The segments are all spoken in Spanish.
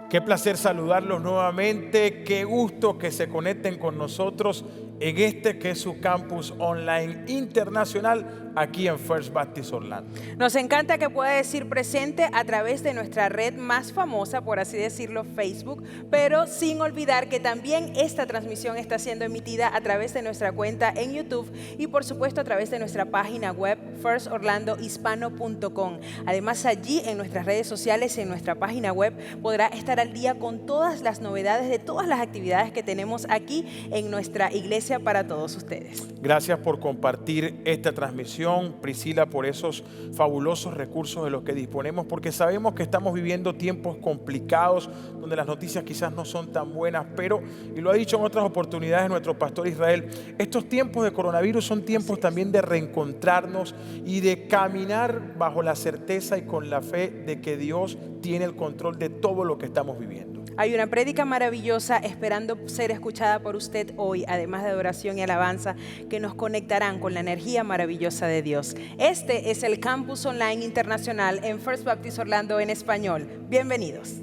Qué placer saludarlos nuevamente, qué gusto que se conecten con nosotros en este que es su campus online internacional aquí en First Baptist Orlando. Nos encanta que pueda decir presente a través de nuestra red más famosa, por así decirlo, Facebook, pero sin olvidar que también esta transmisión está siendo emitida a través de nuestra cuenta en YouTube y por supuesto a través de nuestra página web firstorlandohispano.com. Además, allí en nuestras redes sociales y en nuestra página web podrá estar al día con todas las novedades de todas las actividades que tenemos aquí en nuestra iglesia para todos ustedes. Gracias por compartir esta transmisión, Priscila, por esos fabulosos recursos de los que disponemos, porque sabemos que estamos viviendo tiempos complicados donde las noticias quizás no son tan buenas, pero, y lo ha dicho en otras oportunidades nuestro pastor Israel, estos tiempos de coronavirus son tiempos también de reencontrarnos y de caminar bajo la certeza y con la fe de que Dios tiene el control de todo lo que estamos viviendo. Hay una prédica maravillosa esperando ser escuchada por usted hoy, además de adoración y alabanza, que nos conectarán con la energía maravillosa de Dios. Este es el Campus Online Internacional en First Baptist Orlando en español. Bienvenidos.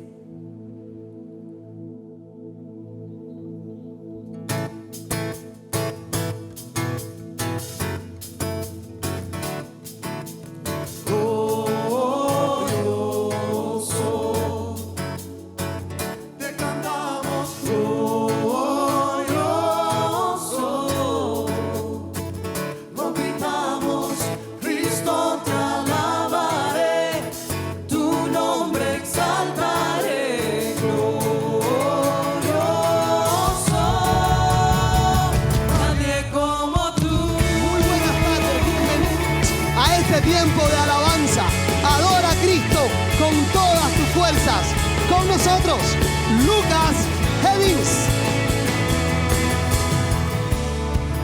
Tiempo de alabanza, adora a Cristo con todas tus fuerzas. Con nosotros, Lucas Hevins.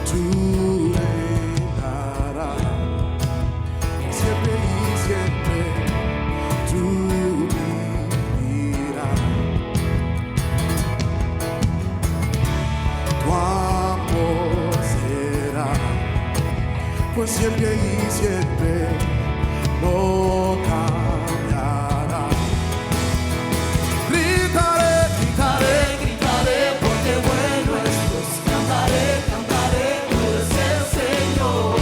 Tú reinarás siempre y siempre, tú vivirás. Tu amor será por siempre y siempre, no cambiará. Gritaré, gritaré, gritaré, porque bueno es Dios. Cantaré, cantaré, tú eres el Señor.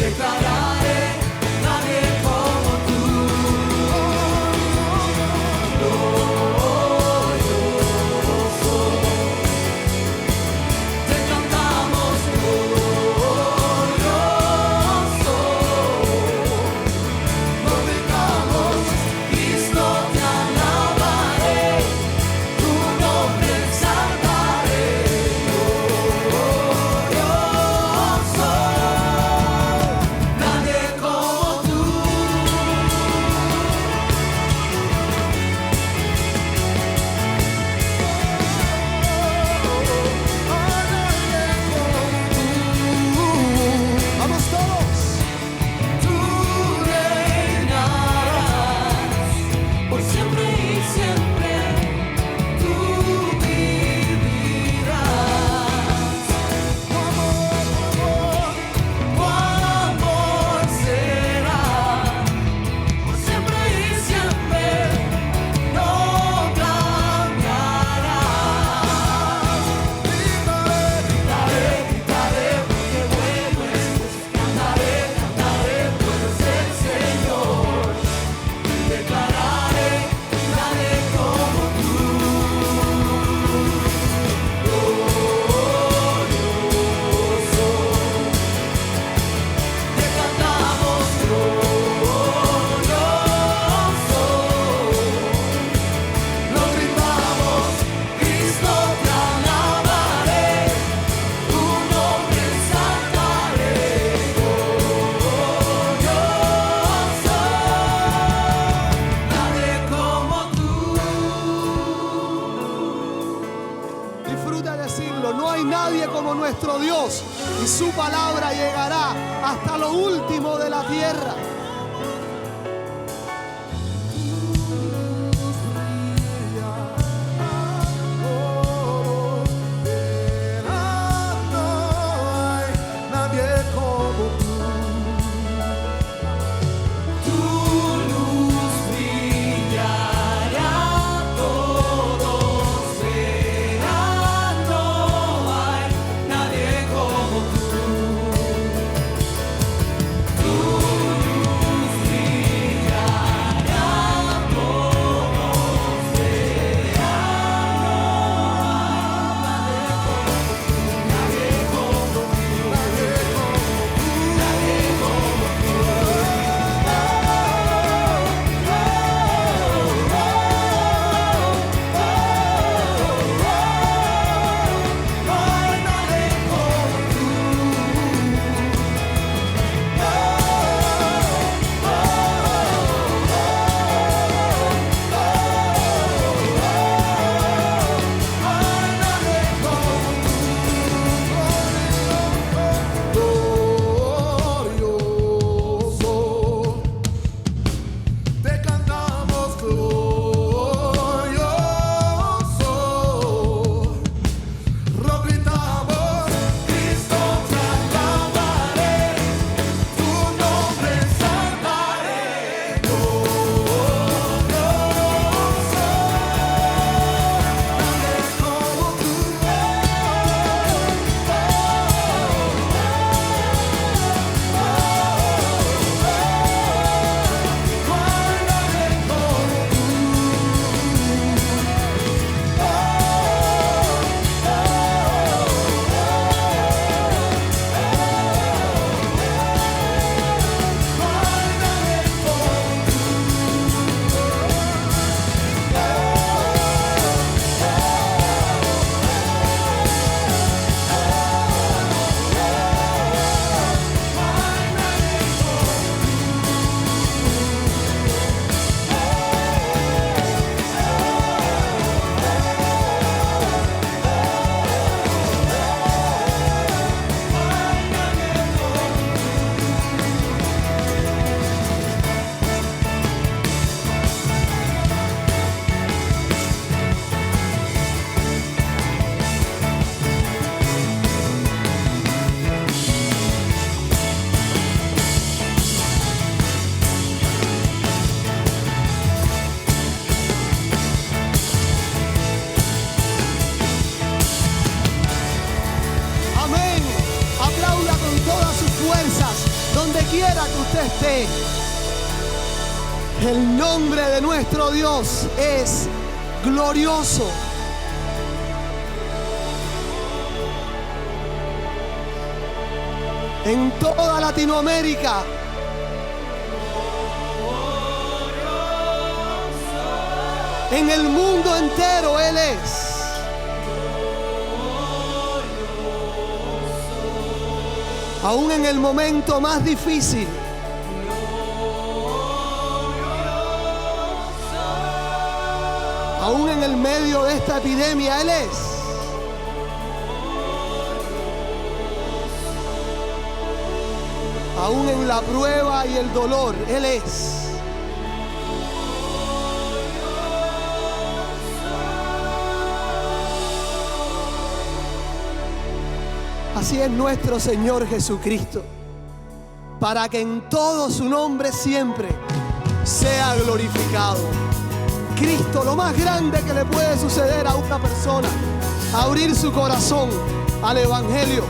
Declararé, nadie como tú. Glorioso, te cantamos glorioso. Cristo te alabaré, tu nombre exaltaré, glorioso, nadie como tú. Vamos todos. Tú reinarás por siempre y siempre, tú vivirás. Tu amor será por siempre y siempre, no cambiarás. Gritaré, gritaré, porque bueno es Dios. Cantaré, cantaré, tú eres el Señor. Declararé, nadie como tú. Glorioso, te cantamos glorioso. Lo gritamos, Cristo te alabaré, tu nombre exaltaré, glorioso, nadie como tú. Disfruta de decirlo, no hay nadie como nuestro Dios y su palabra llegará hasta lo último de la tierra. Nadie como tú. Tu luz brillará. esté. El nombre de nuestro Dios es glorioso. En toda Latinoamérica, en el mundo entero, Él es. Aún en el momento más difícil, aún en el medio de esta epidemia, Él es. Aún en la prueba y el dolor, Él es. Así es nuestro Señor Jesucristo, para que en todo su nombre siempre sea glorificado. Cristo, lo más grande que le puede suceder a una persona, abrir su corazón al Evangelio.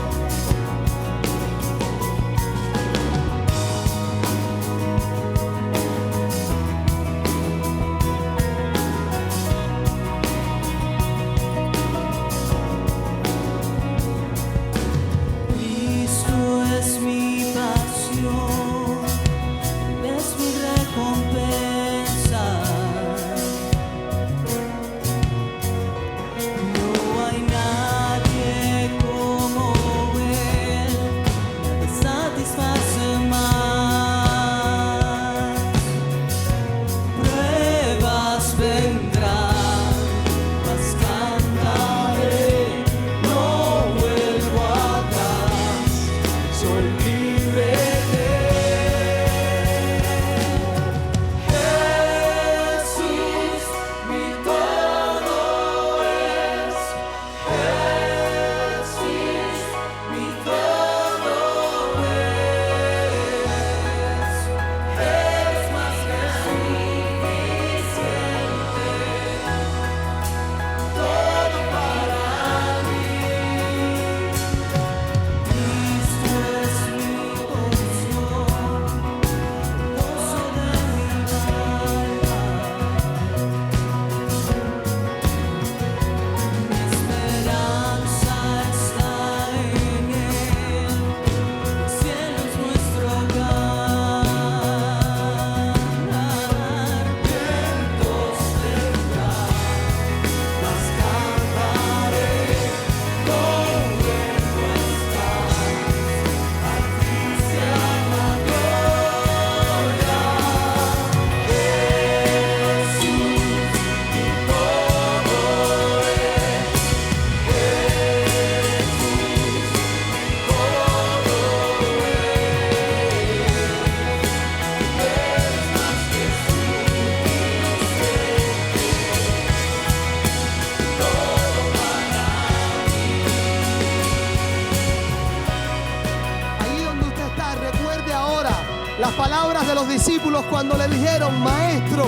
Las palabras de los discípulos cuando le dijeron: Maestro,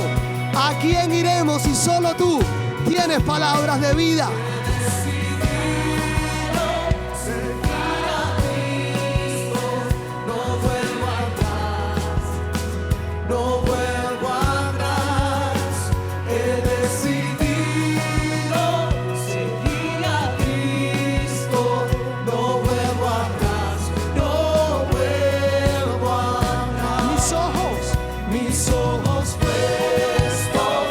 ¿a quién iremos si solo tú tienes palabras de vida? Mis ojos puestos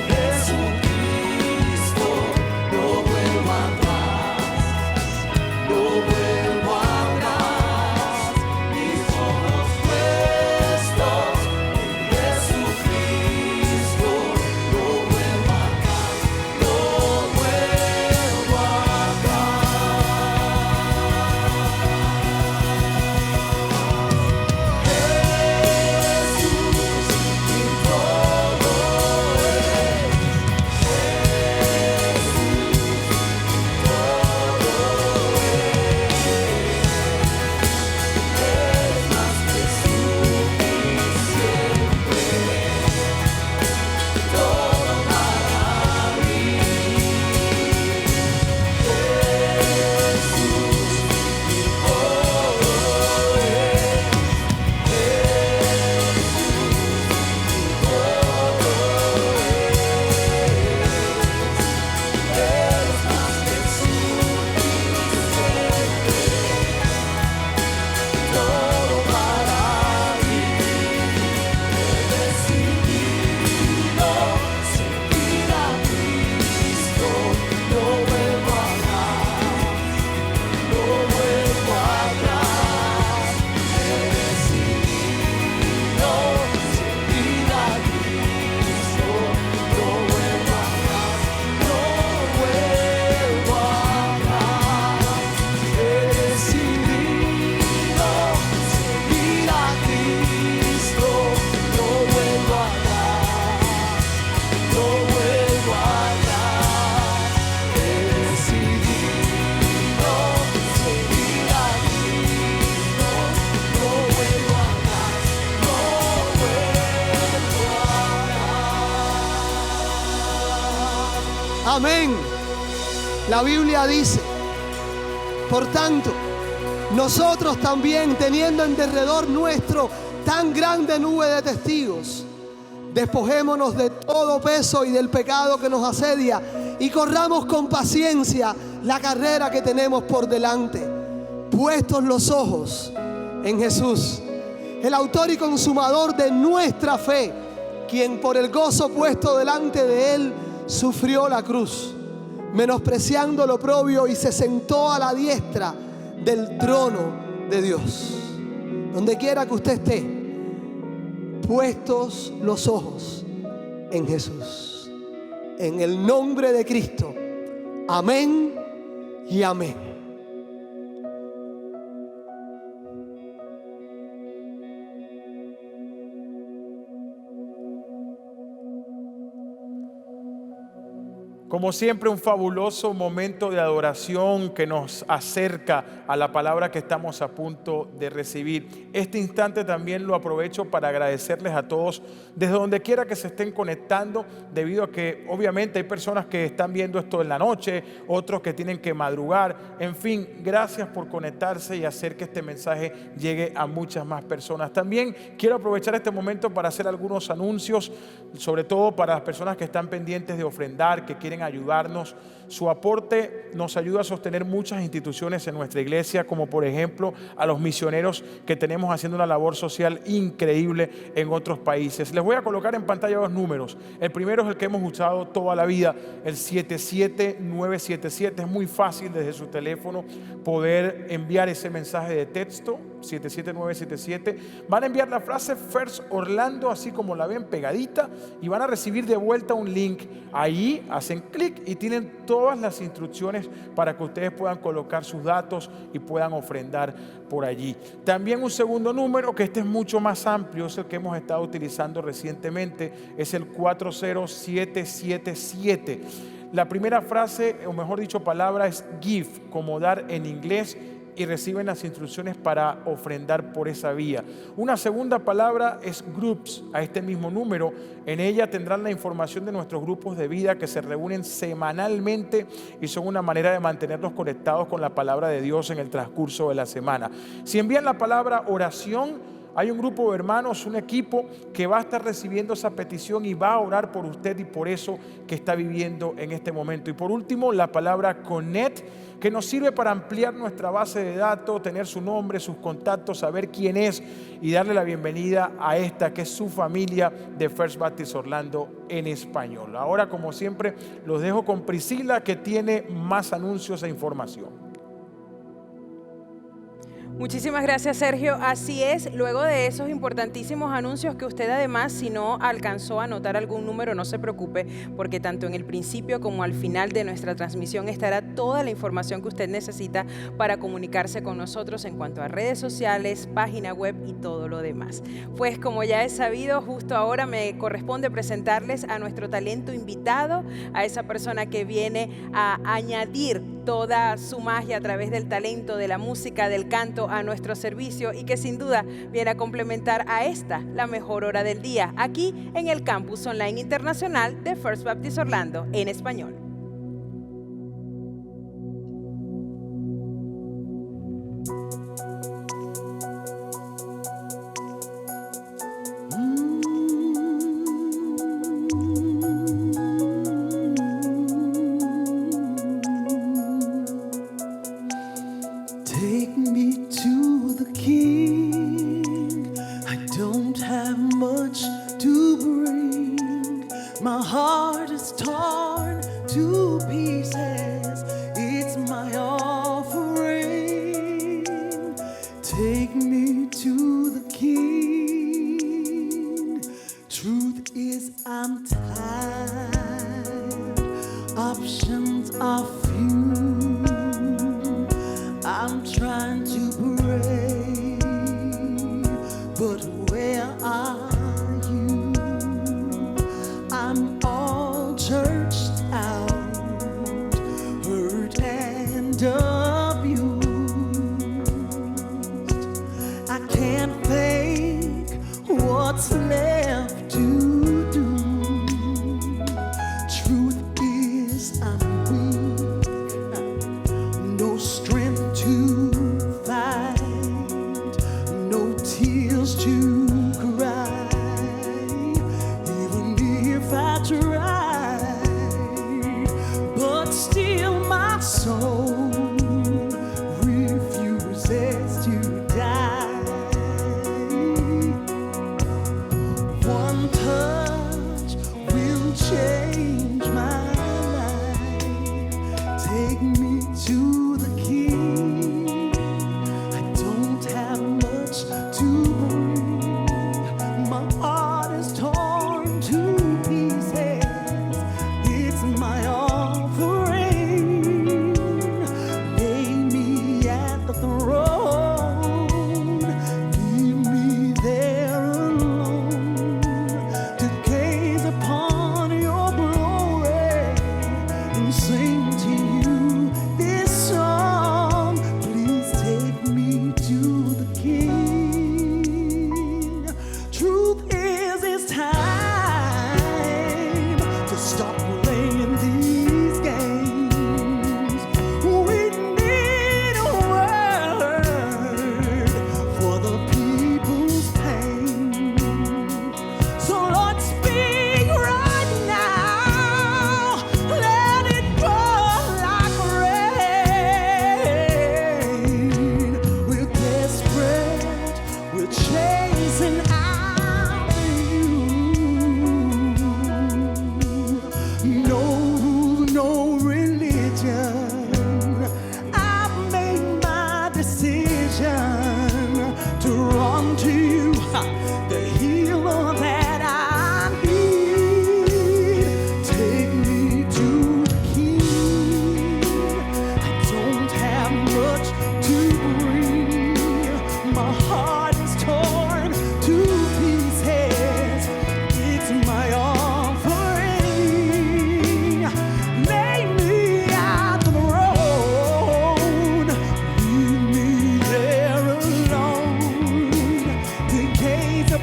en Jesucristo, no Amén. La Biblia dice, por tanto, nosotros también, teniendo en derredor nuestro tan grande nube de testigos, despojémonos de todo peso y del pecado que nos asedia y corramos con paciencia la carrera que tenemos por delante, puestos los ojos en Jesús, el autor y consumador de nuestra fe, quien por el gozo puesto delante de él sufrió la cruz, menospreciando lo oprobio, y se sentó a la diestra del trono de Dios. Donde quiera que usted esté, puestos los ojos en Jesús, en el nombre de Cristo. Amén y amén. Como siempre, un fabuloso momento de adoración que nos acerca a la palabra que estamos a punto de recibir. Este instante también lo aprovecho para agradecerles a todos desde donde quiera que se estén conectando, debido a que obviamente hay personas que están viendo esto en la noche, otros que tienen que madrugar. En fin, gracias por conectarse y hacer que este mensaje llegue a muchas más personas. También quiero aprovechar este momento para hacer algunos anuncios, sobre todo para las personas que están pendientes de ofrendar, que quieren ayudarnos. Su aporte nos ayuda a sostener muchas instituciones en nuestra iglesia, como por ejemplo a los misioneros que tenemos haciendo una labor social increíble en otros países. Les voy a colocar en pantalla dos números. El primero es el que hemos usado toda la vida, el 77977. Es muy fácil desde su teléfono poder enviar ese mensaje de texto, 77977. Van a enviar la frase First Orlando, así como la ven pegadita, y van a recibir de vuelta un link. Ahí hacen clic y tienen todas las instrucciones para que ustedes puedan colocar sus datos y puedan ofrendar por allí. También un segundo número, que este es mucho más amplio, es el que hemos estado utilizando recientemente, es el 40777. La primera frase, o mejor dicho palabra, es give, como dar en inglés, y reciben las instrucciones para ofrendar por esa vía. Una segunda palabra es groups, a este mismo número. En ella tendrán la información de nuestros grupos de vida que se reúnen semanalmente y son una manera de mantenernos conectados con la palabra de Dios en el transcurso de la semana. Si envían la palabra oración, hay un grupo de hermanos, un equipo que va a estar recibiendo esa petición y va a orar por usted y por eso que está viviendo en este momento. Y por último, la palabra connect, que nos sirve para ampliar nuestra base de datos, tener su nombre, sus contactos, saber quién es y darle la bienvenida a esta que es su familia de First Baptist Orlando en español. Ahora, como siempre, los dejo con Priscila, que tiene más anuncios e información. Muchísimas gracias, Sergio. Así es, luego de esos importantísimos anuncios que usted además, si no alcanzó a anotar algún número, no se preocupe, porque tanto en el principio como al final de nuestra transmisión estará toda la información que usted necesita para comunicarse con nosotros en cuanto a redes sociales, página web y todo lo demás. Pues como ya es sabido, justo ahora me corresponde presentarles a nuestro talento invitado, a esa persona que viene a añadir toda su magia a través del talento, de la música, del canto a nuestro servicio, y que sin duda viene a complementar a esta, la mejor hora del día, aquí en el Campus Online Internacional de First Baptist Orlando en español. Truth is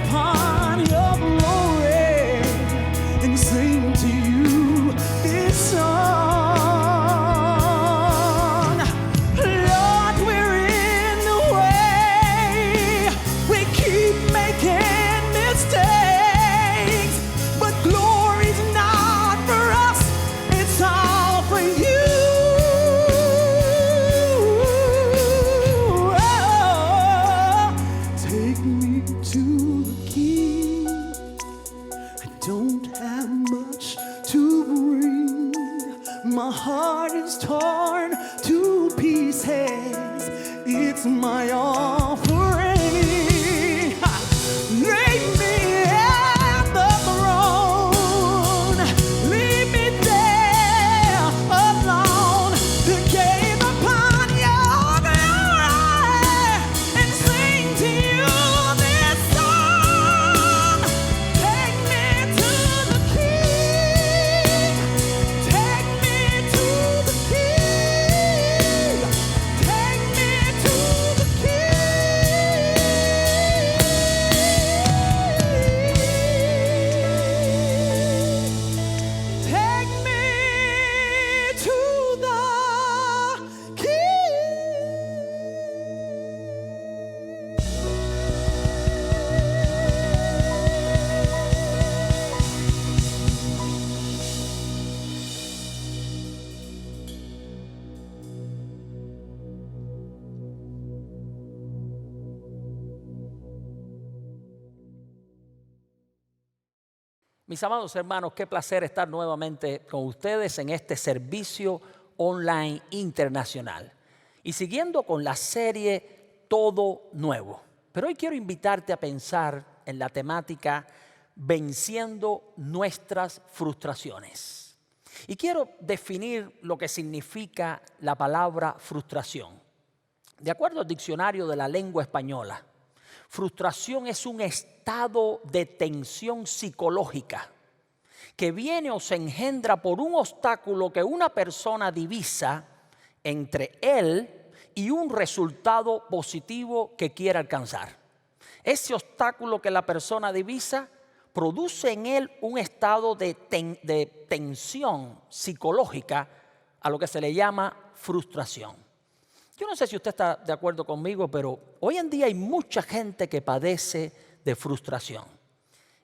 upon your glory and sing to you this song. Lord, we're in the way. We keep making mistakes, but glory's not for us, it's all for you. Take me to the King. I don't have much to bring. My heart is torn to pieces. It's my offering. Lay me at the throne. Leave me there alone to gaze upon your glory and sing to you this song. Take me to the King. Take me to the King. Take me to the King. Take me to the King. Mis amados hermanos, qué placer estar nuevamente con ustedes en este servicio online internacional y siguiendo con la serie Todo Nuevo. Pero hoy quiero invitarte a pensar en la temática Venciendo nuestras frustraciones. Y quiero definir lo que significa la palabra frustración. De acuerdo al diccionario de la lengua española, frustración es un estado de tensión psicológica que viene o se engendra por un obstáculo que una persona divisa entre él y un resultado positivo que quiere alcanzar. Ese obstáculo que la persona divisa produce en él un estado de tensión psicológica a lo que se le llama frustración. Yo no sé si usted está de acuerdo conmigo, pero hoy en día hay mucha gente que padece de frustración.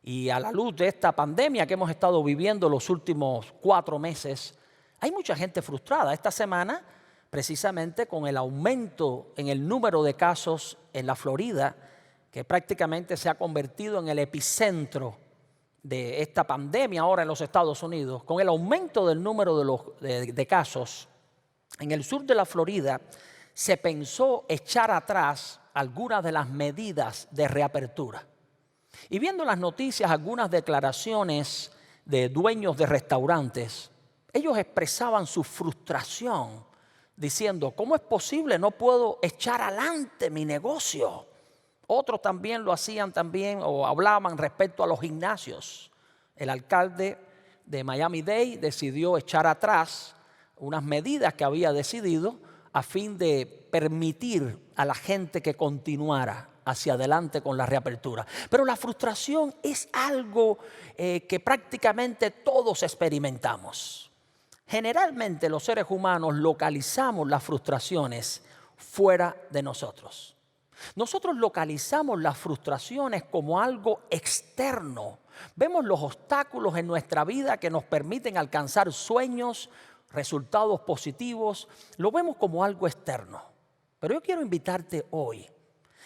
Y a la luz de esta pandemia que hemos estado viviendo los últimos 4 meses, hay mucha gente frustrada. Esta semana, precisamente con el aumento en el número de casos en la Florida, que prácticamente se ha convertido en el epicentro de esta pandemia ahora en los Estados Unidos, con el aumento del número de casos en el sur de la Florida, se pensó echar atrás algunas de las medidas de reapertura. Y viendo las noticias, algunas declaraciones de dueños de restaurantes, ellos expresaban su frustración diciendo, ¿cómo es posible? No puedo echar adelante mi negocio. Otros también lo hacían o hablaban respecto a los gimnasios. El alcalde de Miami-Dade decidió echar atrás unas medidas que había decidido a fin de permitir a la gente que continuara hacia adelante con la reapertura. Pero la frustración es algo que prácticamente todos experimentamos. Generalmente los seres humanos localizamos las frustraciones fuera de nosotros. Nosotros localizamos las frustraciones como algo externo. Vemos los obstáculos en nuestra vida que nos permiten alcanzar sueños, resultados positivos, lo vemos como algo externo. Pero yo quiero invitarte hoy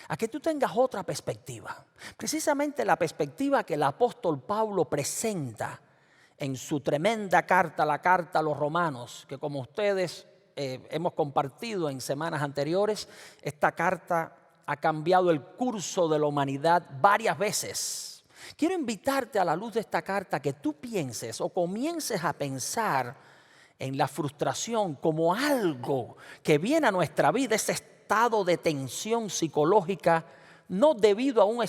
a que tú tengas otra perspectiva. Precisamente la perspectiva que el apóstol Pablo presenta en su tremenda carta, la carta a los Romanos, que como ustedes hemos compartido en semanas anteriores, esta carta ha cambiado el curso de la humanidad varias veces. Quiero invitarte a la luz de esta carta que tú pienses o comiences a pensar en la frustración como algo que viene a nuestra vida, ese estado de tensión psicológica, no debido a un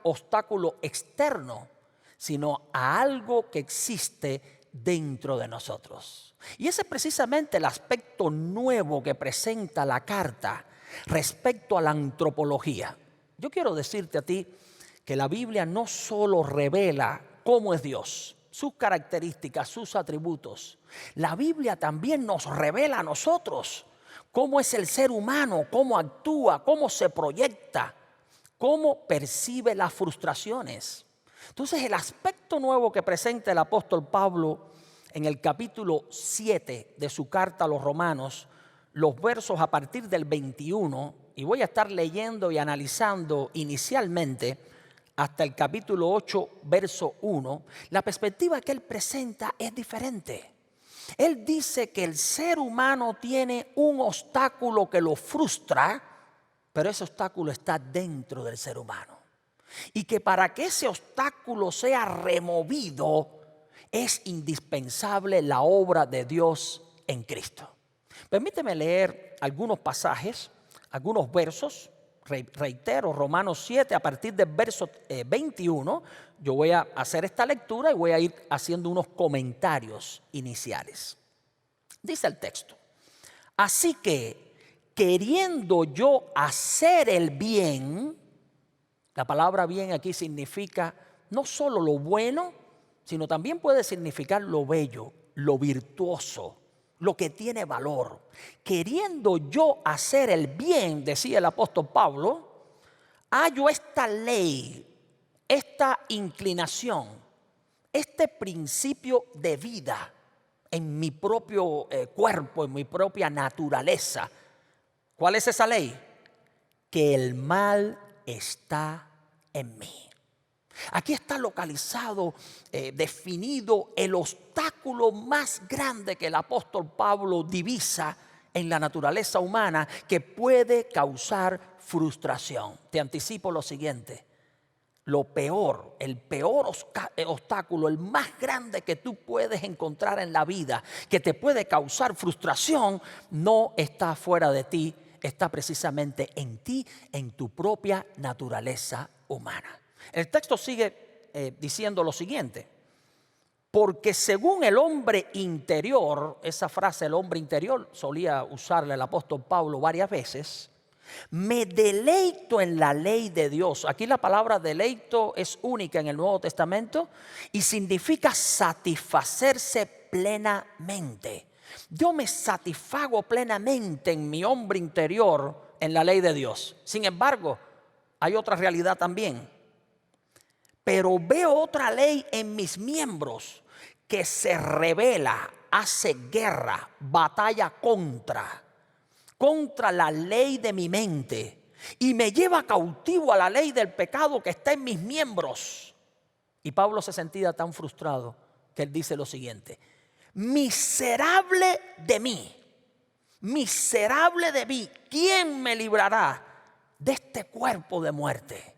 obstáculo externo, sino a algo que existe dentro de nosotros. Y ese es precisamente el aspecto nuevo que presenta la carta respecto a la antropología. Yo quiero decirte a ti que la Biblia no solo revela cómo es Dios, sus características, sus atributos. La Biblia también nos revela a nosotros cómo es el ser humano, cómo actúa, cómo se proyecta, cómo percibe las frustraciones. Entonces, el aspecto nuevo que presenta el apóstol Pablo en el capítulo 7 de su carta a los Romanos, los versos a partir del 21, y voy a estar leyendo y analizando inicialmente hasta el capítulo 8, verso 1, la perspectiva que él presenta es diferente. Él dice que el ser humano tiene un obstáculo que lo frustra, pero ese obstáculo está dentro del ser humano. Y que para que ese obstáculo sea removido, es indispensable la obra de Dios en Cristo. Permíteme leer algunos pasajes, algunos versos. Reitero, Romanos 7, a partir del verso 21, yo voy a hacer esta lectura y voy a ir haciendo unos comentarios iniciales. Dice el texto: así que, queriendo yo hacer el bien, la palabra bien aquí significa no solo lo bueno, sino también puede significar lo bello, lo virtuoso, lo que tiene valor. Queriendo yo hacer el bien, decía el apóstol Pablo, hallo esta ley, esta inclinación, este principio de vida en mi propio cuerpo, en mi propia naturaleza. ¿Cuál es esa ley? Que el mal está en mí. Aquí está localizado, definido el obstáculo más grande que el apóstol Pablo divisa en la naturaleza humana que puede causar frustración. Te anticipo lo siguiente: lo peor, el peor obstáculo, el más grande que tú puedes encontrar en la vida, que te puede causar frustración, no está fuera de ti, está precisamente en ti, en tu propia naturaleza humana. El texto sigue diciendo lo siguiente: porque según el hombre interior, esa frase, el hombre interior, solía usarla el apóstol Pablo varias veces, me deleito en la ley de Dios. Aquí la palabra deleito es única en el Nuevo Testamento y significa satisfacerse plenamente. Yo me satisfago plenamente en mi hombre interior en la ley de Dios. Sin embargo, hay otra realidad también. Pero veo otra ley en mis miembros que se rebela, hace guerra, batalla contra la ley de mi mente y me lleva cautivo a la ley del pecado que está en mis miembros. Y Pablo se sentía tan frustrado que él dice lo siguiente: miserable de mí, ¿quién me librará de este cuerpo de muerte?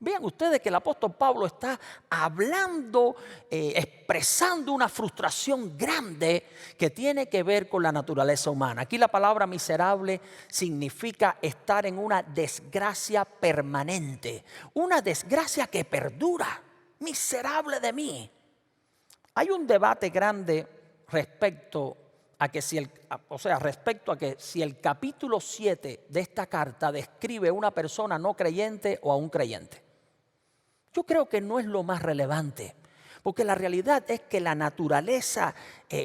Vean ustedes que el apóstol Pablo está hablando, expresando una frustración grande que tiene que ver con la naturaleza humana. Aquí la palabra miserable significa estar en una desgracia permanente, una desgracia que perdura. Miserable de mí. Hay un debate grande respecto a que si el capítulo 7 de esta carta describe a una persona no creyente o a un creyente. Yo creo que no es lo más relevante, porque la realidad es que la naturaleza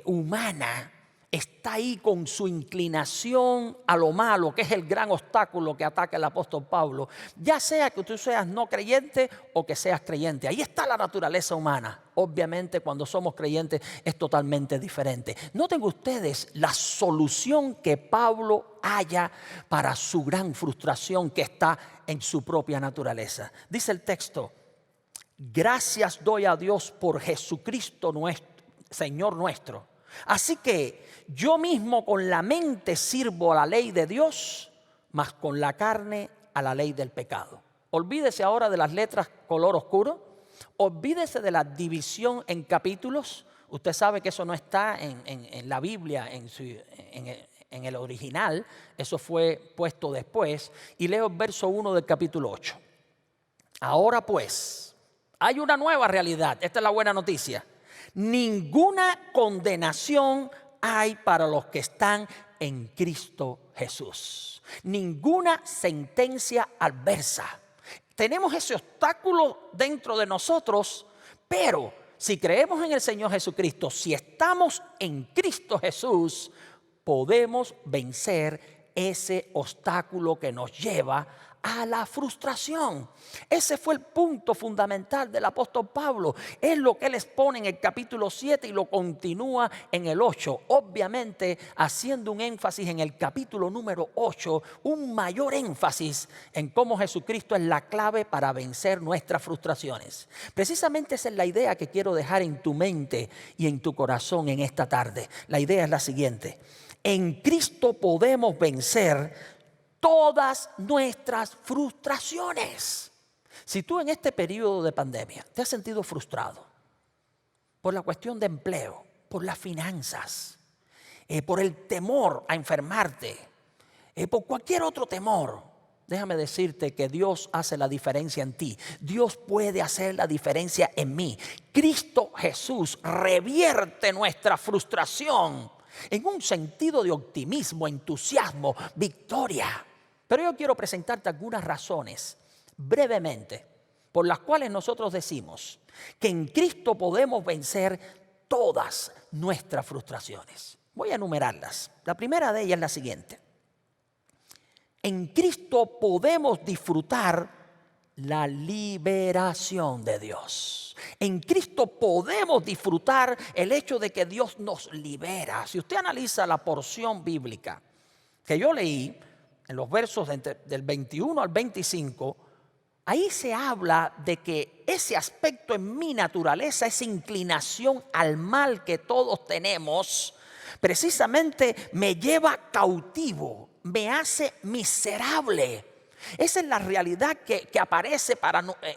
humana está ahí con su inclinación a lo malo, que es el gran obstáculo que ataca el apóstol Pablo. Ya sea que tú seas no creyente o que seas creyente, ahí está la naturaleza humana. Obviamente cuando somos creyentes es totalmente diferente. Noten ustedes la solución que Pablo halla para su gran frustración que está en su propia naturaleza. Dice el texto: gracias doy a Dios por Jesucristo Señor nuestro. Así que yo mismo con la mente sirvo a la ley de Dios, mas con la carne a la ley del pecado. Olvídese ahora de las letras color oscuro. Olvídese de la división en capítulos. Usted sabe que eso no está en la Biblia, en el original. Eso fue puesto después. Y leo el verso 1 del capítulo 8. Ahora pues, hay una nueva realidad. Esta es la buena noticia. Ninguna condenación hay para los que están en Cristo Jesús. Ninguna sentencia adversa. Tenemos ese obstáculo dentro de nosotros, pero si creemos en el Señor Jesucristo, si estamos en Cristo Jesús, podemos vencer ese obstáculo que nos lleva a la frustración. Ese fue el punto fundamental del apóstol Pablo. Es lo que él expone en el capítulo 7 y lo continúa en el 8. Obviamente haciendo un énfasis en el capítulo número 8, un mayor énfasis en cómo Jesucristo es la clave para vencer nuestras frustraciones. Precisamente esa es la idea que quiero dejar en tu mente y en tu corazón en esta tarde. La idea es la siguiente: en Cristo podemos vencer todas nuestras frustraciones. Si tú en este periodo de pandemia te has sentido frustrado por la cuestión de empleo, por las finanzas, por el temor a enfermarte, por cualquier otro temor, déjame decirte que Dios hace la diferencia en ti. Dios puede hacer la diferencia en mí. Cristo Jesús revierte nuestra frustración en un sentido de optimismo, entusiasmo, victoria. Pero yo quiero presentarte algunas razones, brevemente, por las cuales nosotros decimos que en Cristo podemos vencer todas nuestras frustraciones. Voy a enumerarlas. La primera de ellas es la siguiente: en Cristo podemos disfrutar la liberación de Dios. En Cristo podemos disfrutar el hecho de que Dios nos libera. Si usted analiza la porción bíblica que yo leí, en los versos del 21 al 25, ahí se habla de que ese aspecto en mi naturaleza, esa inclinación al mal que todos tenemos, precisamente me lleva cautivo, me hace miserable. Esa es la realidad que aparece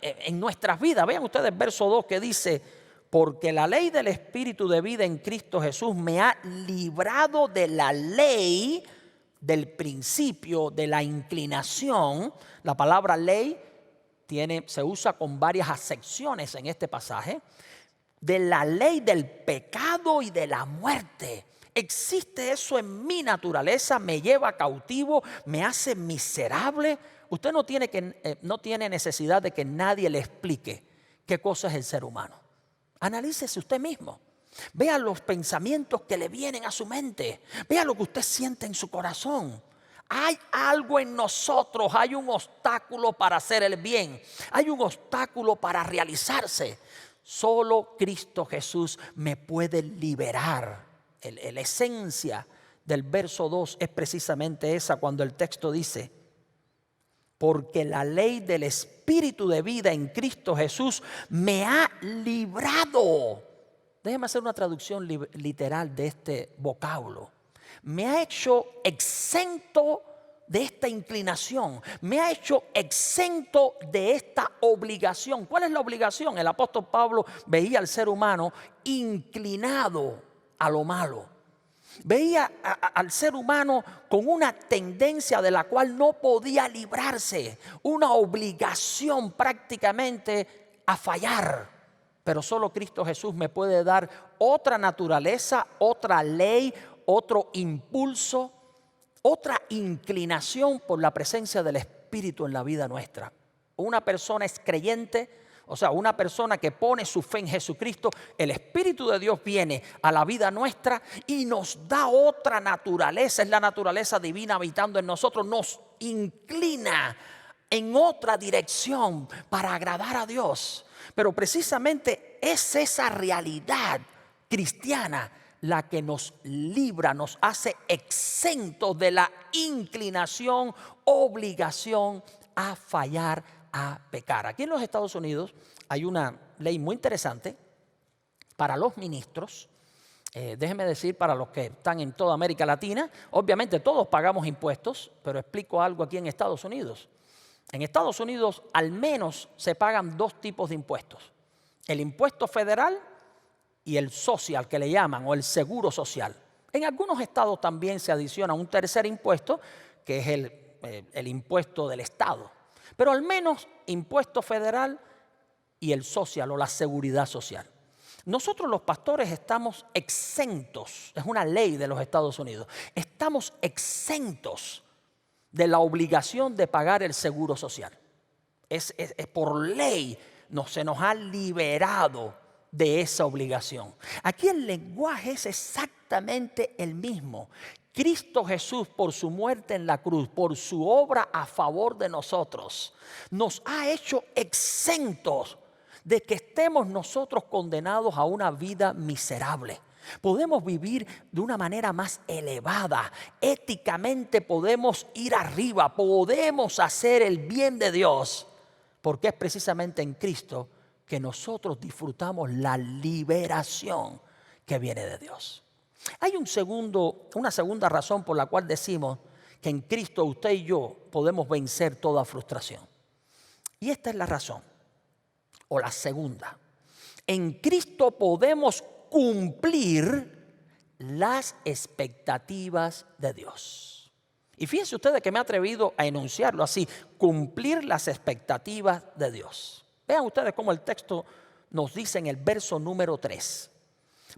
en nuestras vidas. Vean ustedes el verso 2 que dice: porque la ley del Espíritu de vida en Cristo Jesús me ha librado de la ley del principio de la inclinación. La palabra ley se usa con varias acepciones en este pasaje. De la ley del pecado y de la muerte. Existe eso en mi naturaleza, me lleva cautivo, me hace miserable. Usted no tiene necesidad de que nadie le explique qué cosa es el ser humano. Analícese usted mismo. Vea los pensamientos que le vienen a su mente. Vea lo que usted siente en su corazón. Hay algo en nosotros, hay un obstáculo para hacer el bien. Hay un obstáculo para realizarse. Solo Cristo Jesús me puede liberar. La esencia del verso 2 es precisamente esa, cuando el texto dice: porque la ley del Espíritu de vida en Cristo Jesús me ha librado. Déjeme hacer una traducción literal de este vocablo. Me ha hecho exento de esta inclinación. Me ha hecho exento de esta obligación. ¿Cuál es la obligación? El apóstol Pablo veía al ser humano inclinado a lo malo. Veía al ser humano con una tendencia de la cual no podía librarse. Una obligación prácticamente a fallar. Pero solo Cristo Jesús me puede dar otra naturaleza, otra ley, otro impulso, otra inclinación por la presencia del Espíritu en la vida nuestra. Una persona es creyente, o sea, una persona que pone su fe en Jesucristo, el Espíritu de Dios viene a la vida nuestra y nos da otra naturaleza. Es la naturaleza divina habitando en nosotros, nos inclina en otra dirección para agradar a Dios. Pero precisamente es esa realidad cristiana la que nos libra, nos hace exentos de la inclinación, obligación a fallar, a pecar. Aquí en los Estados Unidos hay una ley muy interesante para los ministros. Déjenme decir, para los que están en toda América Latina, obviamente todos pagamos impuestos, pero explico algo aquí en Estados Unidos. En Estados Unidos al menos se pagan dos tipos de impuestos: el impuesto federal y el social, que le llaman, o el seguro social. En algunos estados también se adiciona un tercer impuesto, que es el impuesto del estado. Pero al menos impuesto federal y el social, o la seguridad social. Nosotros los pastores estamos exentos, es una ley de los Estados Unidos, estamos exentos de la obligación de pagar el seguro social. Es por ley se nos ha liberado de esa obligación. Aquí el lenguaje es exactamente el mismo. Cristo Jesús, por su muerte en la cruz, por su obra a favor de nosotros, nos ha hecho exentos de que estemos nosotros condenados a una vida miserable. Podemos vivir de una manera más elevada. Éticamente podemos ir arriba, podemos hacer el bien de Dios, porque es precisamente en Cristo que nosotros disfrutamos la liberación que viene de Dios. Hay una segunda razón por la cual decimos que en Cristo usted y yo podemos vencer toda frustración. Y esta es la razón, o la segunda. En Cristo podemos cumplir las expectativas de Dios. Y fíjense ustedes que me he atrevido a enunciarlo así: cumplir las expectativas de Dios. Vean ustedes cómo el texto nos dice en el verso número 3.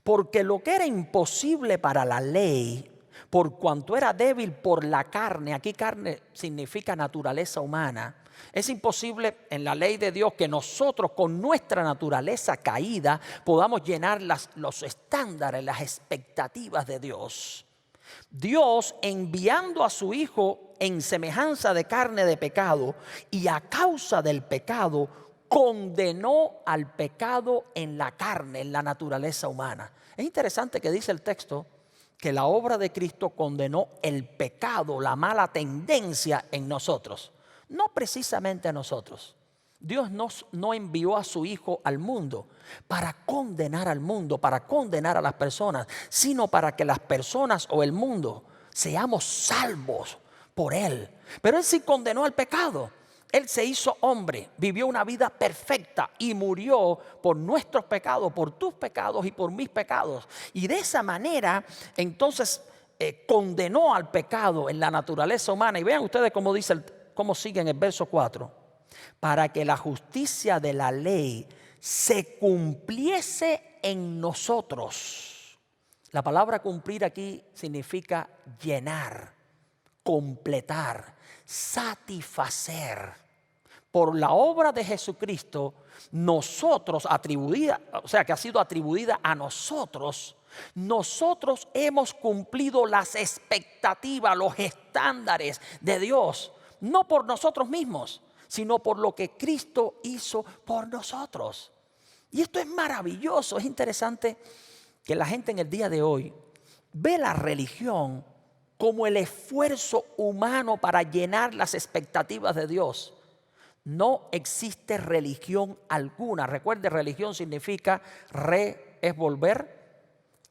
Porque lo que era imposible para la ley, por cuanto era débil por la carne, aquí carne significa naturaleza humana, es imposible en la ley de Dios que nosotros con nuestra naturaleza caída podamos llenar los estándares, las expectativas de Dios. Dios, enviando a su Hijo en semejanza de carne de pecado y a causa del pecado, condenó al pecado en la carne, en la naturaleza humana. Es interesante que dice el texto que la obra de Cristo condenó el pecado, la mala tendencia en nosotros. No precisamente a nosotros. Dios no envió a su Hijo al mundo para condenar al mundo, para condenar a las personas, sino para que las personas o el mundo seamos salvos por Él. Pero Él sí condenó al pecado. Él se hizo hombre, vivió una vida perfecta y murió por nuestros pecados, por tus pecados y por mis pecados. Y de esa manera, entonces, condenó al pecado en la naturaleza humana. Y vean ustedes cómo sigue en el verso 4. Para que la justicia de la ley se cumpliese en nosotros. La palabra cumplir aquí significa llenar, completar, satisfacer. Por la obra de Jesucristo, nosotros que ha sido atribuida a nosotros, nosotros hemos cumplido las expectativas, los estándares de Dios, no por nosotros mismos, sino por lo que Cristo hizo por nosotros. Y esto es maravilloso, es interesante que la gente en el día de hoy ve la religión como el esfuerzo humano para llenar las expectativas de Dios. No existe religión alguna. Recuerde, religión significa es volver.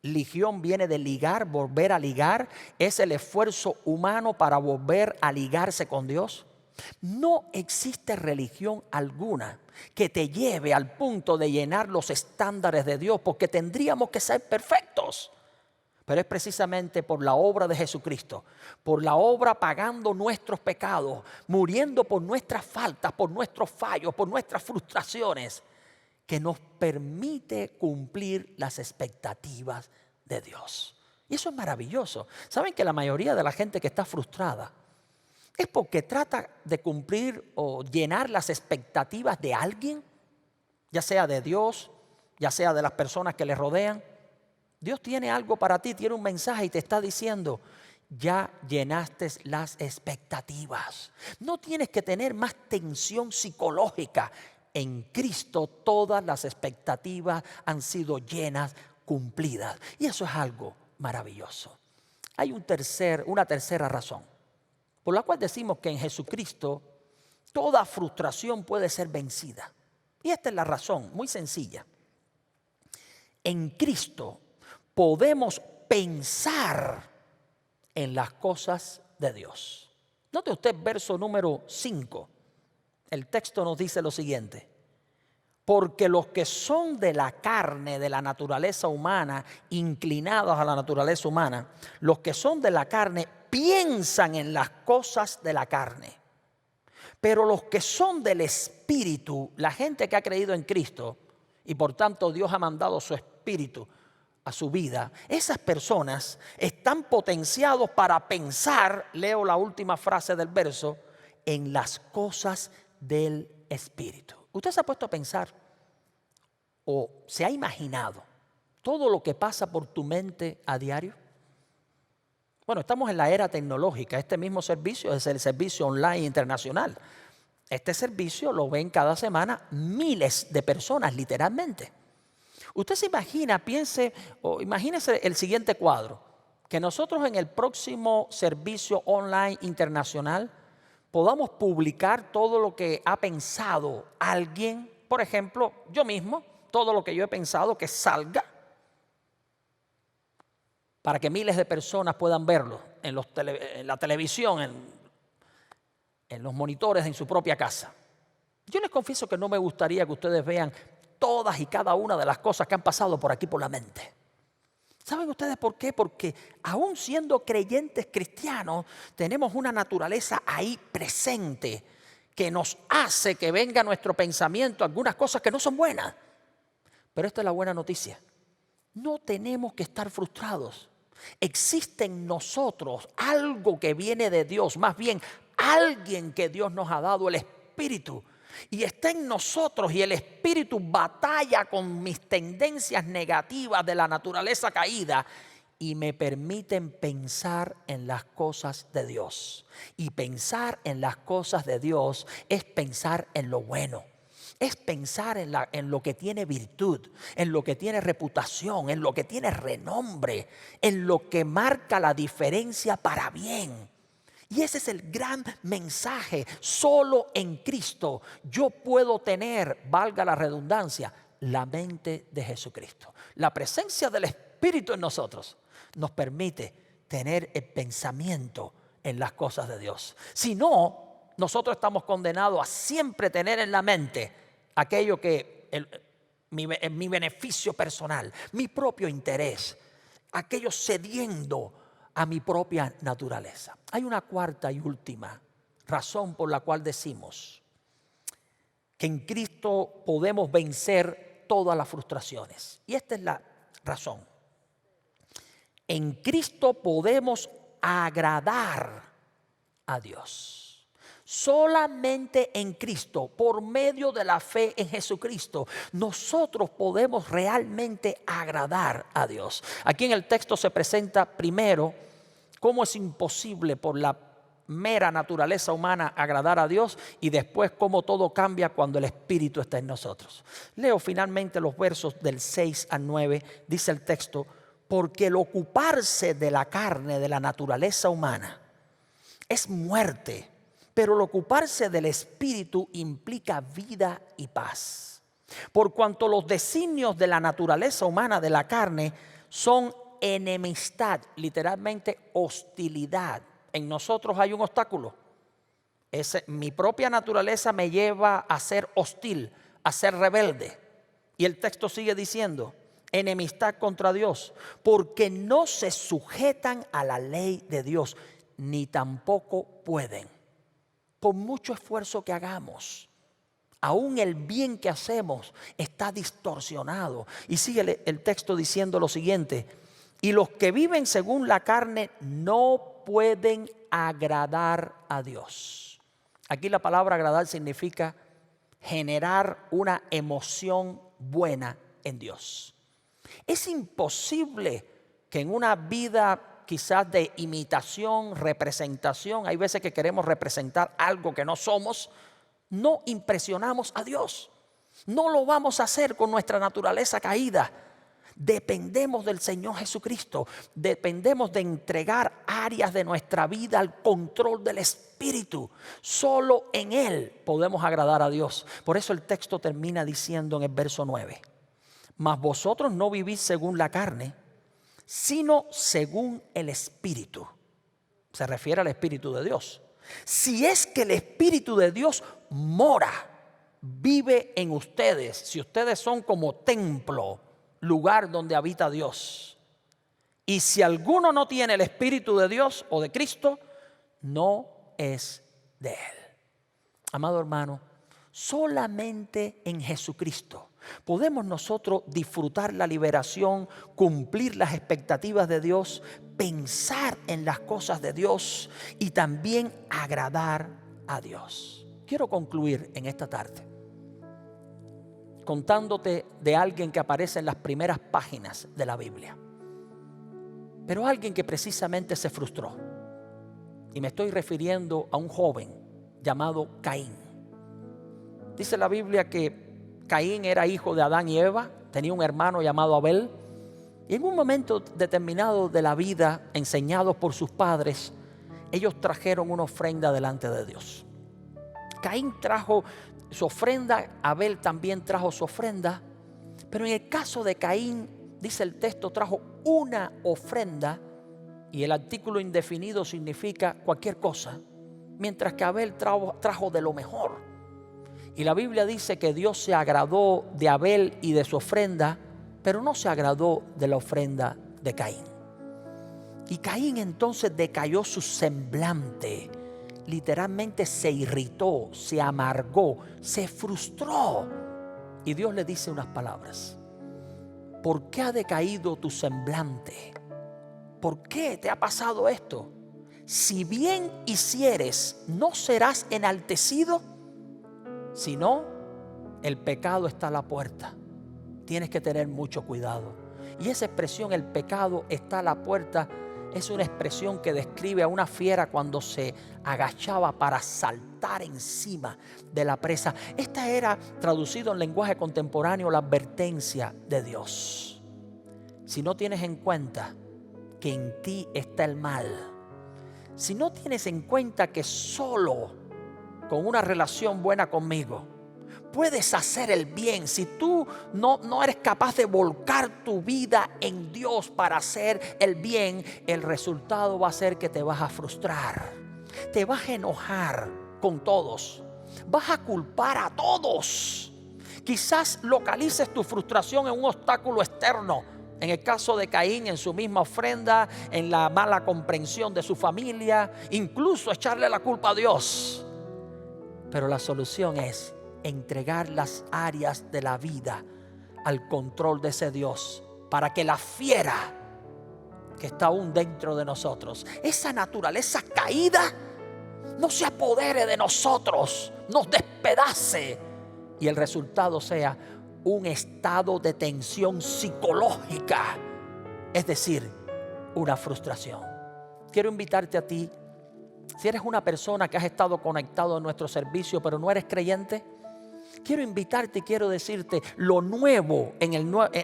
Ligión viene de ligar, volver a ligar. Es el esfuerzo humano para volver a ligarse con Dios. No existe religión alguna que te lleve al punto de llenar los estándares de Dios, porque tendríamos que ser perfectos. Pero es precisamente por la obra de Jesucristo, por la obra pagando nuestros pecados, muriendo por nuestras faltas, por nuestros fallos, por nuestras frustraciones, que nos permite cumplir las expectativas de Dios. Y eso es maravilloso. ¿Saben que la mayoría de la gente que está frustrada es porque trata de cumplir o llenar las expectativas de alguien, ya sea de Dios, ya sea de las personas que le rodean? Dios tiene algo para ti, tiene un mensaje y te está diciendo: ya llenaste las expectativas. No tienes que tener más tensión psicológica. En Cristo todas las expectativas han sido llenas, cumplidas. Y eso es algo maravilloso. Hay una tercera razón por la cual decimos que en Jesucristo toda frustración puede ser vencida. Y esta es la razón, muy sencilla. En Cristo podemos pensar en las cosas de Dios. Note usted verso número 5. El texto nos dice lo siguiente: porque los que son de la carne, de la naturaleza humana, inclinados a la naturaleza humana, los que son de la carne piensan en las cosas de la carne. Pero los que son del Espíritu, la gente que ha creído en Cristo, y por tanto Dios ha mandado su Espíritu a su vida, esas personas están potenciados para pensar, leo la última frase del verso, en las cosas del espíritu. ¿Usted se ha puesto a pensar o se ha imaginado todo lo que pasa por tu mente a diario? Bueno, estamos en la era tecnológica. Este mismo servicio es el servicio online internacional. Este servicio lo ven cada semana miles de personas, literalmente. Usted se imagina, piense o imagínese el siguiente cuadro, que nosotros en el próximo servicio online internacional podamos publicar todo lo que ha pensado alguien, por ejemplo, yo mismo, todo lo que yo he pensado que salga, para que miles de personas puedan verlo en la televisión, en los monitores en su propia casa. Yo les confieso que no me gustaría que ustedes vean todas y cada una de las cosas que han pasado por aquí por la mente. ¿Saben ustedes por qué? Porque aún siendo creyentes cristianos, tenemos una naturaleza ahí presente que nos hace que venga a nuestro pensamiento algunas cosas que no son buenas. Pero esta es la buena noticia. No tenemos que estar frustrados. Existe en nosotros algo que viene de Dios, más bien alguien que Dios nos ha dado, el Espíritu. Y está en nosotros y el Espíritu batalla con mis tendencias negativas de la naturaleza caída y me permiten pensar en las cosas de Dios. Y pensar en las cosas de Dios es pensar en lo bueno. Es pensar en lo que tiene virtud, en lo que tiene reputación, en lo que tiene renombre, en lo que marca la diferencia para bien. Y ese es el gran mensaje. Solo en Cristo yo puedo tener, valga la redundancia, la mente de Jesucristo. La presencia del Espíritu en nosotros nos permite tener el pensamiento en las cosas de Dios. Si no, nosotros estamos condenados a siempre tener en la mente aquello que mi beneficio personal, mi propio interés, aquello cediendo a mi propia naturaleza. Hay una cuarta y última razón por la cual decimos que en Cristo podemos vencer todas las frustraciones. Y esta es la razón. En Cristo podemos agradar a Dios. Solamente en Cristo, por medio de la fe en Jesucristo, nosotros podemos realmente agradar a Dios. Aquí en el texto se presenta primero cómo es imposible por la mera naturaleza humana agradar a Dios y después cómo todo cambia cuando el Espíritu está en nosotros. Leo finalmente los versos del 6 al 9, dice el texto, porque el ocuparse de la carne, de la naturaleza humana, es muerte. Pero el ocuparse del Espíritu implica vida y paz. Por cuanto los designios de la naturaleza humana de la carne son enemistad, literalmente hostilidad. En nosotros hay un obstáculo. Mi propia naturaleza me lleva a ser hostil, a ser rebelde. Y el texto sigue diciendo, enemistad contra Dios, porque no se sujetan a la ley de Dios, ni tampoco pueden. Por mucho esfuerzo que hagamos, aún el bien que hacemos está distorsionado. Y sigue el texto diciendo lo siguiente, y los que viven según la carne no pueden agradar a Dios. Aquí la palabra agradar significa generar una emoción buena en Dios. Es imposible que en una vida quizás de imitación, representación, hay veces que queremos representar algo que no somos, no impresionamos a Dios. No lo vamos a hacer con nuestra naturaleza caída. Dependemos del Señor Jesucristo. Dependemos de entregar áreas de nuestra vida al control del Espíritu. Solo en Él podemos agradar a Dios. Por eso el texto termina diciendo en el verso 9, mas vosotros no vivís según la carne, sino según el Espíritu. Se refiere al Espíritu de Dios. Si es que el Espíritu de Dios mora, vive en ustedes, si ustedes son como templo, lugar donde habita Dios. Y si alguno no tiene el Espíritu de Dios o de Cristo, no es de Él. Amado hermano, solamente en Jesucristo podemos nosotros disfrutar la liberación, cumplir las expectativas de Dios, pensar en las cosas de Dios y también agradar a Dios. quiero concluir en esta tarde contándote de alguien que aparece en las primeras páginas de la Biblia. Pero alguien que precisamente se frustró. Y me estoy refiriendo a un joven llamado Caín. Dice la Biblia que Caín era hijo de Adán y Eva, tenía un hermano llamado Abel. Y en un momento determinado de la vida, enseñados por sus padres, ellos trajeron una ofrenda delante de Dios. Caín trajo su ofrenda, Abel también trajo su ofrenda, pero en el caso de Caín, dice el texto, trajo una ofrenda, y el artículo indefinido significa cualquier cosa, mientras que Abel trajo de lo mejor. Y la Biblia dice que Dios se agradó de Abel y de su ofrenda, pero no se agradó de la ofrenda de Caín. Y Caín entonces decayó su semblante. Literalmente se irritó, se amargó, se frustró. Y Dios le dice unas palabras. ¿Por qué ha decaído tu semblante? ¿Por qué te ha pasado esto? Si bien hicieres, ¿no serás enaltecido? Si no, el pecado está a la puerta. Tienes que tener mucho cuidado. Y esa expresión, el pecado está a la puerta, es una expresión que describe a una fiera cuando se agachaba para saltar encima de la presa. Esta era, traducido en lenguaje contemporáneo, la advertencia de Dios. Si no tienes en cuenta que en ti está el mal, si no tienes en cuenta que solo con una relación buena conmigo puedes hacer el bien, si tú no eres capaz de volcar tu vida en Dios para hacer el bien, el resultado va a ser que te vas a frustrar, te vas a enojar con todos, vas a culpar a todos. Quizás localices tu frustración en un obstáculo externo. En el caso de Caín, en su misma ofrenda, en la mala comprensión de su familia, incluso echarle la culpa a Dios. Pero la solución es entregar las áreas de la vida al control de ese Dios, para que la fiera que está aún dentro de nosotros, esa naturaleza caída, no se apodere de nosotros, nos despedace, y el resultado sea un estado de tensión psicológica, es decir, una frustración. Quiero invitarte a ti, si eres una persona que has estado conectado a nuestro servicio pero no eres creyente, quiero invitarte y quiero decirte lo nuevo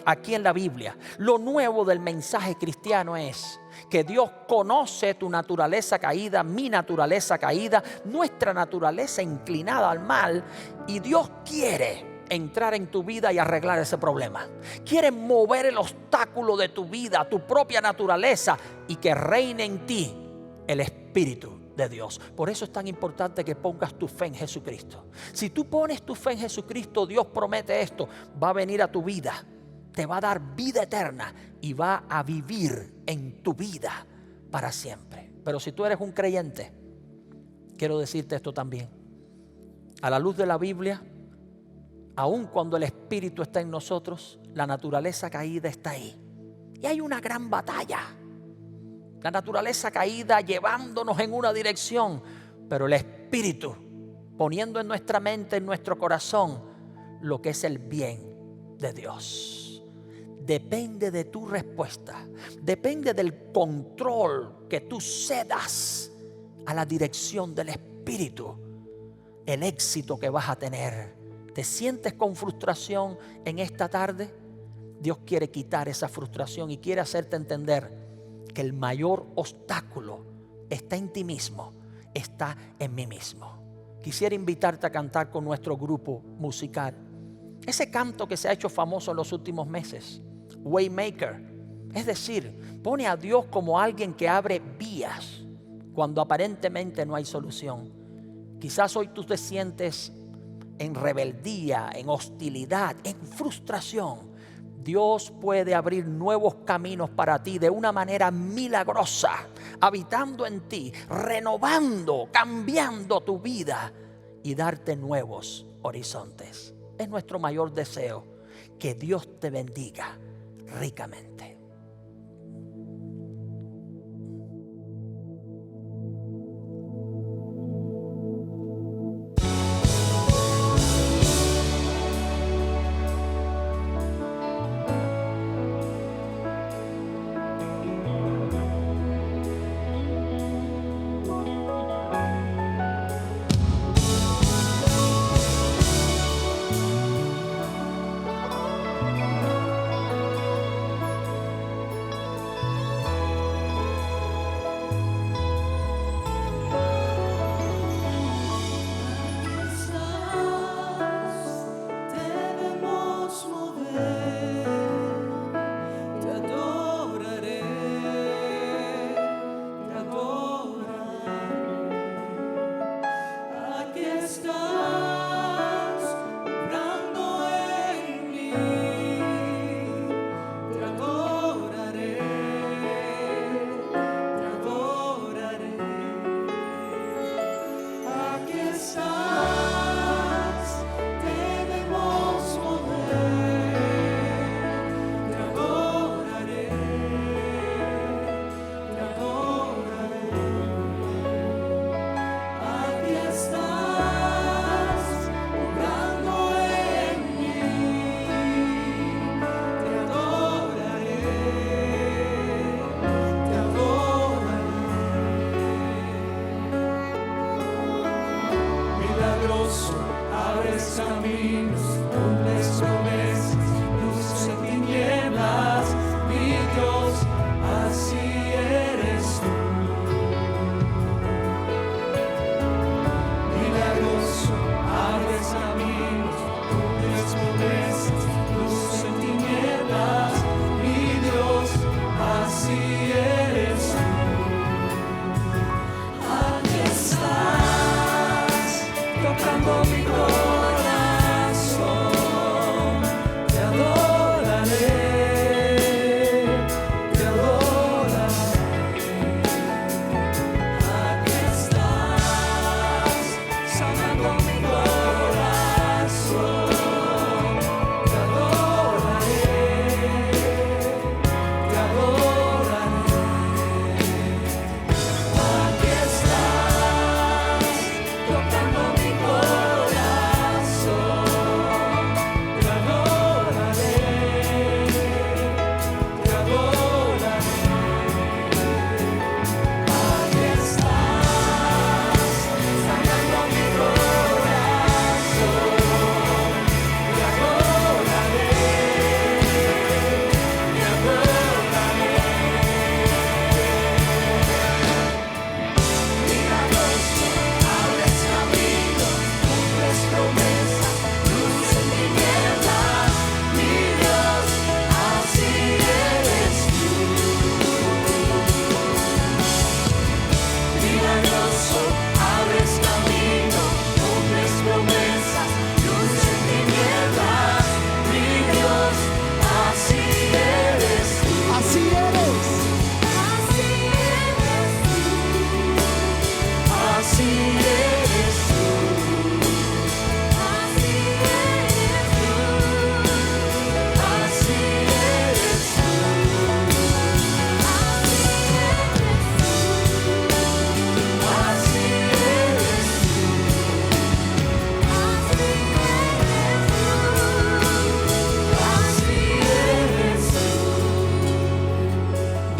aquí en la Biblia. Lo nuevo del mensaje cristiano es que Dios conoce tu naturaleza caída, mi naturaleza caída, nuestra naturaleza inclinada al mal, y Dios quiere entrar en tu vida y arreglar ese problema. Quiere mover el obstáculo de tu vida, tu propia naturaleza, y que reine en ti el Espíritu de Dios. Por eso es tan importante que pongas tu fe en Jesucristo. Si tú pones tu fe en Jesucristo, Dios promete esto: va a venir a tu vida, te va a dar vida eterna y va a vivir en tu vida para siempre. Pero si tú eres un creyente, quiero decirte esto también. A la luz de la Biblia, aun cuando el Espíritu está en nosotros, la naturaleza caída está ahí. Y hay una gran batalla. La naturaleza caída llevándonos en una dirección, pero el Espíritu poniendo en nuestra mente, en nuestro corazón, lo que es el bien de Dios. Depende de tu respuesta, depende del control que tú cedas a la dirección del Espíritu, el éxito que vas a tener. ¿Te sientes con frustración en esta tarde? Dios quiere quitar esa frustración y quiere hacerte entender que el mayor obstáculo está en ti mismo, está en mí mismo. Quisiera invitarte a cantar con nuestro grupo musical ese canto que se ha hecho famoso en los últimos meses, Waymaker. Es decir, pone a Dios como alguien que abre vías cuando aparentemente no hay solución. Quizás hoy tú te sientes en rebeldía, en hostilidad, en frustración. Dios puede abrir nuevos caminos para ti de una manera milagrosa, habitando en ti, renovando, cambiando tu vida y darte nuevos horizontes. Es nuestro mayor deseo, que Dios te bendiga ricamente.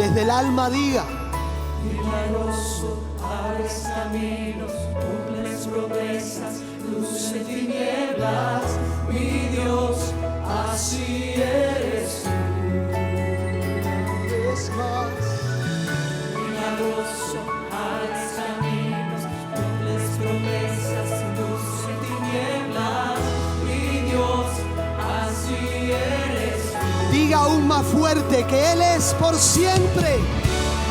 desde el alma diga: Milagroso, abres caminos, cumples promesas, luz en tinieblas, mi Dios, así eres tú. Es más, Milagroso, abres caminos, cumples promesas, luz en tinieblas, mi Dios, así eres tú. diga aún más fuerte que Él es por siempre.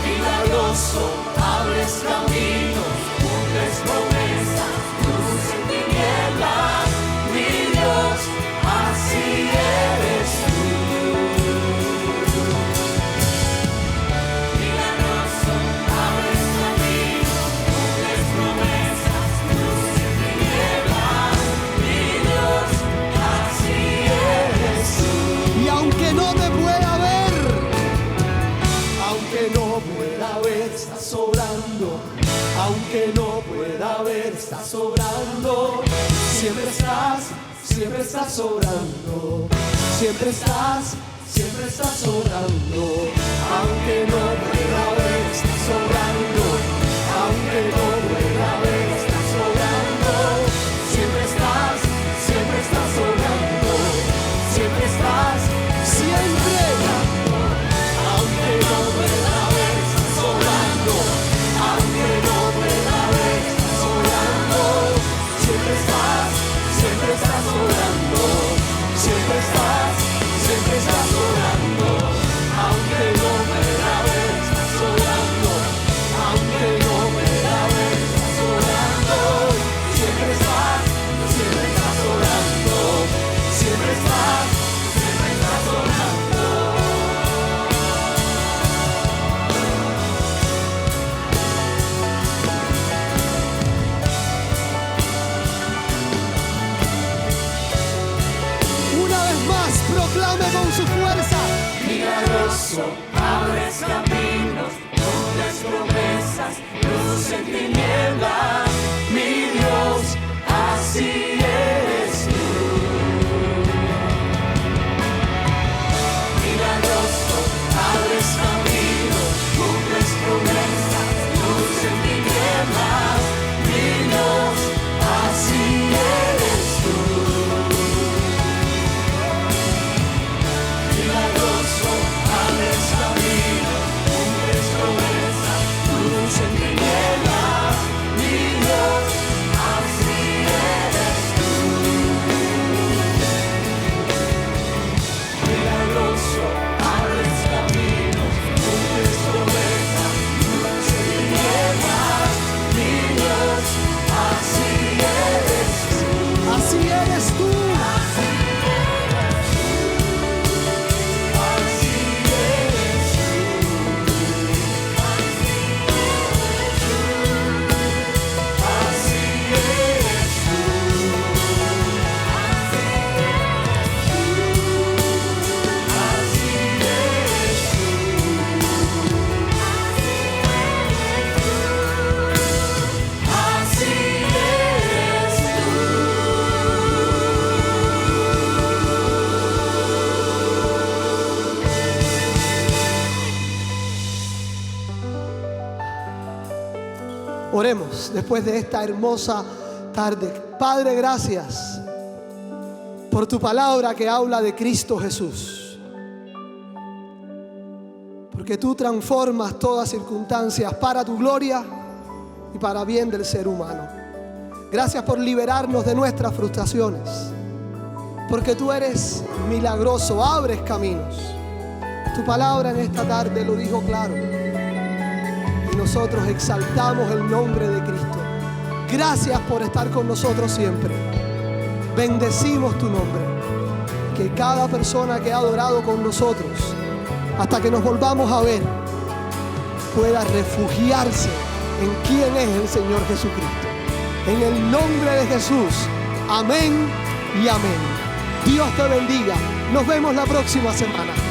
Milagroso, abres caminos, cumples promesas, luz en tinieblas, mi Dios, así eres tú. Milagroso, abres caminos, cumples promesas, luz en tinieblas, mi Dios, así eres tú. Y aunque no te pueda ver, Aunque no pueda ver, estás sobrando. Aunque no pueda ver, estás sobrando. Siempre estás sobrando. Siempre estás sobrando. Aunque no pueda ver, estás sobrando. Aunque no pueda ver, estás sobrando. Siempre estás sobrando. Siempre estás, siempre. aunque no pueda ver, estás sobrando. Aunque no pueda ver, estás sobrando. Siempre estás sobrando. Siempre estás sobrando. Aunque no pueda ver, estás sobrando. Aunque no pueda ver, estás sobrando. Siempre estás sobrando. Siempre estás sobrando. Una vez más, proclame con su fuerza: Milagroso, abres caminos, cumples promesas, luz en tinieblas, mi Dios, así eres tú. Milagroso, abres caminos, cumples promesas, luz en tinieblas, mi Dios, así eres tú. Milagroso, abres caminos, cumples promesas, luz en tinieblas, mi Dios, así eres tú. Milagroso, abres caminos, cumples promesas, luz en tinieblas, mi Dios, así eres tú. así eres tú. Oremos después de esta hermosa tarde. Padre, gracias por tu palabra que habla de Cristo Jesús. Porque tú transformas todas circunstancias para tu gloria y para bien del ser humano. Gracias por liberarnos de nuestras frustraciones. Porque tú eres milagroso, abres caminos. Tu palabra en esta tarde lo dijo claro. Y nosotros exaltamos el nombre de Cristo. Gracias por estar con nosotros siempre. Bendecimos tu nombre. Que cada persona que ha adorado con nosotros, hasta que nos volvamos a ver, pueda refugiarse en quién es el Señor Jesucristo. En el nombre de Jesús. Amén y amén. Dios te bendiga. Nos vemos la próxima semana.